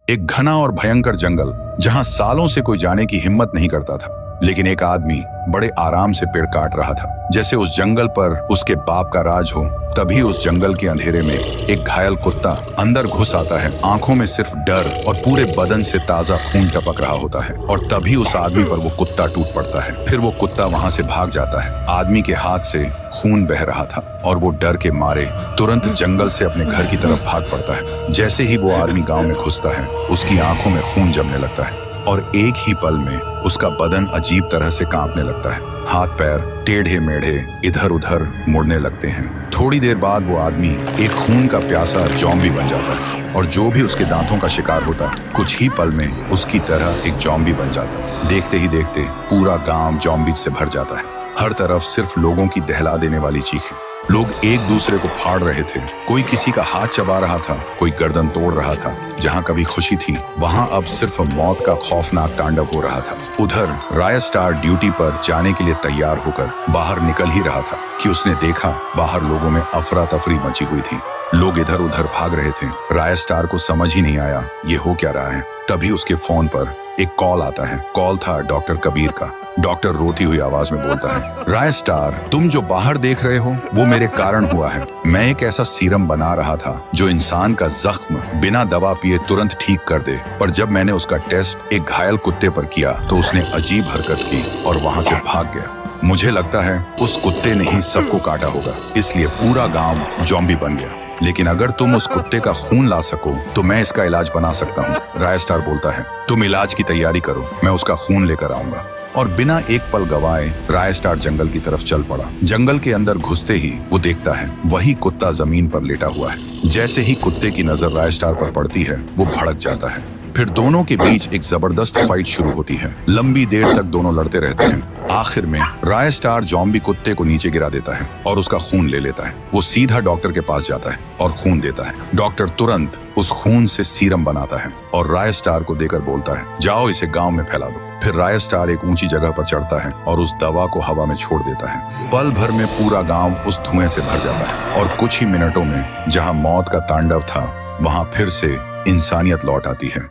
एक घना और भयंकर जंगल जहां सालों से कोई जाने की हिम्मत नहीं करता था। लेकिन एक आदमी बड़े आराम से पेड़ काट रहा था, जैसे उस जंगल पर उसके बाप का राज हो। तभी उस जंगल के अंधेरे में एक घायल कुत्ता अंदर घुस आता है। आंखों में सिर्फ डर और पूरे बदन से ताजा खून टपक रहा होता है। और तभी उस आदमी पर वो कुत्ता टूट पड़ता है। फिर वो कुत्ता वहां से भाग जाता है। आदमी के हाथ से खून बह रहा था और वो डर के मारे तुरंत जंगल से अपने घर की तरफ भाग पड़ता है। जैसे ही वो आदमी गांव में घुसता है, उसकी आंखों में खून जमने लगता है और एक ही पल में उसका बदन अजीब तरह से कांपने लगता है। हाथ पैर टेढ़े मेढ़े इधर उधर मुड़ने लगते हैं। थोड़ी देर बाद वो आदमी एक खून का प्यासा जॉम्बी बन जाता है और जो भी उसके दांतों का शिकार होता, कुछ ही पल में उसकी तरह एक जॉम्बी बन जाता। देखते ही देखते पूरा गांव जॉम्बी से भर जाता है। हर तरफ सिर्फ लोगों की दहला देने वाली चीखें। लोग एक दूसरे को फाड़ रहे थे। कोई किसी का हाथ चबा रहा था, कोई गर्दन तोड़ रहा था। जहां कभी खुशी थी, वहां अब सिर्फ मौत का खौफनाक तांडव हो रहा था। उधर राय स्टार ड्यूटी पर जाने के लिए तैयार होकर बाहर निकल ही रहा था कि उसने देखा बाहर लोगों में अफरा तफरी मची हुई थी। लोग इधर उधर भाग रहे थे। राय स्टार को समझ ही नहीं आया ये हो क्या रहा है। तभी उसके फोन पर एक कॉल आता है। कॉल था डॉक्टर कबीर का। डॉक्टर रोती हुई आवाज में बोलता है, राय स्टार, तुम जो बाहर देख रहे हो वो मेरे कारण हुआ है। मैं एक ऐसा सीरम बना रहा था जो इंसान का जख्म बिना दवा पिए तुरंत ठीक कर दे। पर जब मैंने उसका टेस्ट एक घायल कुत्ते पर किया तो उसने अजीब हरकत की और वहां से भाग गया। मुझे लगता है उस कुत्ते ने ही सबको काटा होगा, इसलिए पूरा गांव जॉम्बी बन गया। लेकिन अगर तुम उस कुत्ते का खून ला सको तो मैं इसका इलाज बना सकता हूँ। राय स्टार बोलता है, तुम इलाज की तैयारी करो, मैं उसका खून लेकर आऊंगा। और बिना एक पल गवाए राय स्टार जंगल की तरफ चल पड़ा। जंगल के अंदर घुसते ही वो देखता है वही कुत्ता जमीन पर लेटा हुआ है। जैसे ही कुत्ते की नजर राय स्टार पर पड़ती है, वो भड़क जाता है। फिर दोनों के बीच एक जबरदस्त फाइट शुरू होती है। लंबी देर तक दोनों लड़ते रहते हैं। आखिर में राय स्टार जॉम्बी कुत्ते को नीचे गिरा देता है और उसका खून ले लेता है। वो सीधा डॉक्टर के पास जाता है और खून देता है। डॉक्टर तुरंत उस खून से सीरम बनाता है और राय स्टार को देकर बोलता है, जाओ इसे गांव में फैला दो। फिर राय स्टार एक ऊंची जगह पर चढ़ता है और उस दवा को हवा में छोड़ देता है। पल भर में पूरा गांव उस धुएं से भर जाता है और कुछ ही मिनटों में जहां मौत का तांडव था, वहां फिर से इंसानियत लौट आती है।